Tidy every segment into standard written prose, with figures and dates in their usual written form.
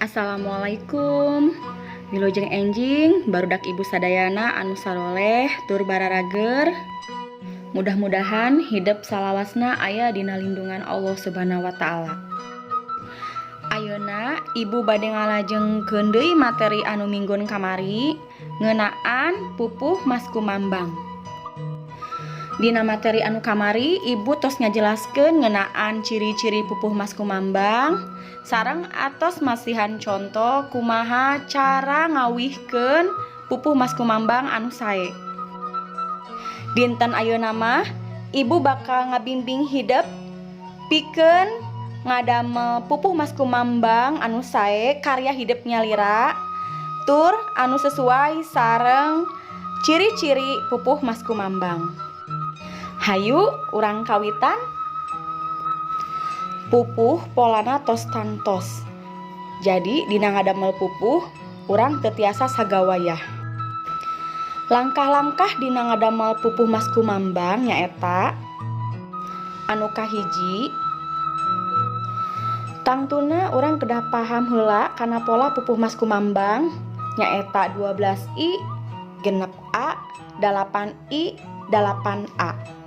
Assalamualaikum. Wilujeng enjing barudak ibu sadayana anu saroleh tur bararager. Mudah-mudahan hidup salawasna aya dina lindungan Allah Subhanahu wa taala. Ayeuna ibu bade ngalajengkeun deui materi anu minggon kamari ngeunaan pupuh Mas Kumambang. Dina materi anu kamari ibu tos ngajelaskeun ngeunaan ciri-ciri pupuh Mas Kumambang sareng atos masihan contoh kumaha cara ngawihkeun pupuh Mas Kumambang anu sae. Dinten ayeuna mah ibu bakal ngabimbing hidup pikeun ngadamel pupuh Mas Kumambang anu sae karya hidup nyalira tur anu sesuai sareng ciri-ciri pupuh Mas Kumambang. Hayu urang kawitan. Pupuh polana tos tangtos. Jadi dina ngadamel pupuh urang teu tiasa sagawayah. Langkah-langkah dina ngadamel pupuh Mas Kumambang nyaeta anu kahiji, tangtuna urang kedah paham heula kana pola pupuh Mas Kumambang nyaeta 12I, genep A, 8I, 8A.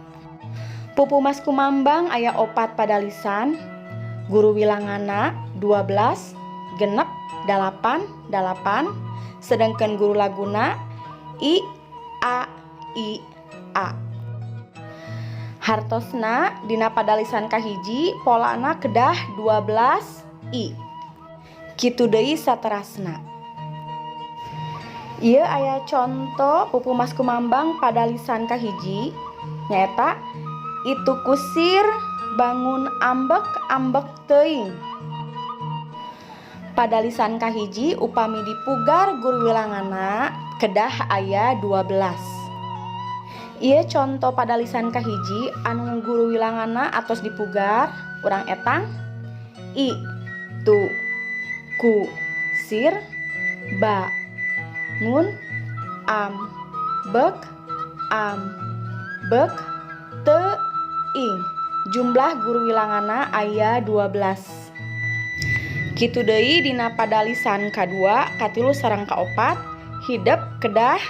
Pupuh Mas Kumambang aya 4 pada lisan, guru wilangana 12, genep 8, 8, sedangkan guru laguna I, A, I, A. Hartosna dina pada lisan kahiji polana kedah 12I. Kitu deui saterasna. Ieu aya contoh pupuh Mas Kumambang pada lisan kahiji nyaeta itu kusir bangun ambek teuing. Pada lisan kahiji upami dipugar guru wilangana kedah aya 12. Ieu contoh pada lisan kahiji anu guru wilangana atos dipugar urang etang I tu ku sir ba ngun ambek teuing. Jumlah guru wilangana aya 12. Kitu deui dina pada lisan kadua, katilu sareng kaopat hidup kedah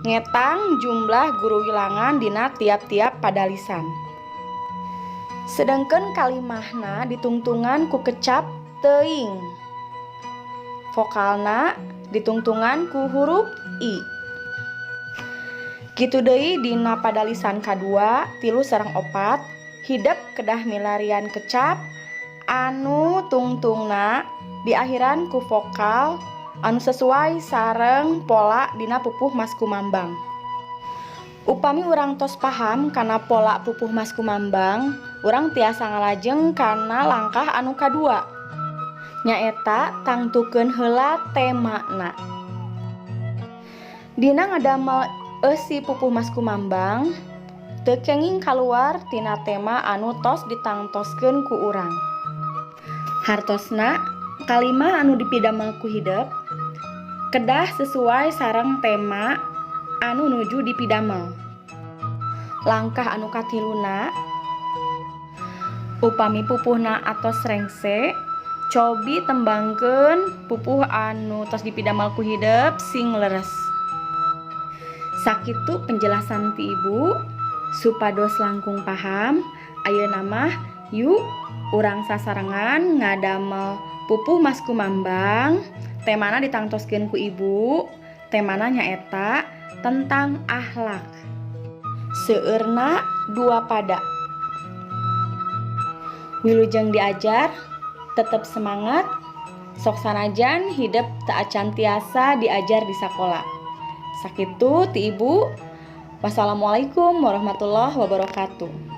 ngetang jumlah guru wilangan dina tiap-tiap pada lisan. Sedangkan kalimahna ditungtungan ku kecap teuing. Vokalna ditungtungan ku huruf I. Kitu deui dina pada lisan kadua, tilu sareng opat hidup kedah milarian kecap anu tungtungna diakhiran ku vokal anu sesuai sareng pola dina pupuh Mas Kumambang. Upami urang tos paham kana pola pupuh Mas Kumambang, urang tiasa ngalajeng kana langkah anu kadua nyaeta tangtukeun heula temana. Dina ngadamel eusi pupuh Mas Kumambang teu kenging kaluar tina tema anu tos ditangtoskeun ku urang. Hartosna kalimah anu dipidamel ku hidup kedah sesuai sareng tema anu nuju dipidamel. Langkah anu katiluna upami pupuhna atos rengse cobi tembangkeun pupuh anu tos dipidamel ku hidup sing leres. Sakitu penjelasan ti ibu supados langkung paham. Ayeuna mah yuk urang sasarengan ngadamel pupuh Mas Kumambang. Temana ditangtoskeun ku ibu. Temana nyaeta tentang akhlak. Seueurna 2 pada. Wilujeng diajar, tetep semangat. Sok sanajan hidup teu acan tiasa diajar di sakola. Sakitu ti ibu. Wassalamualaikum warahmatullahi wabarakatuh.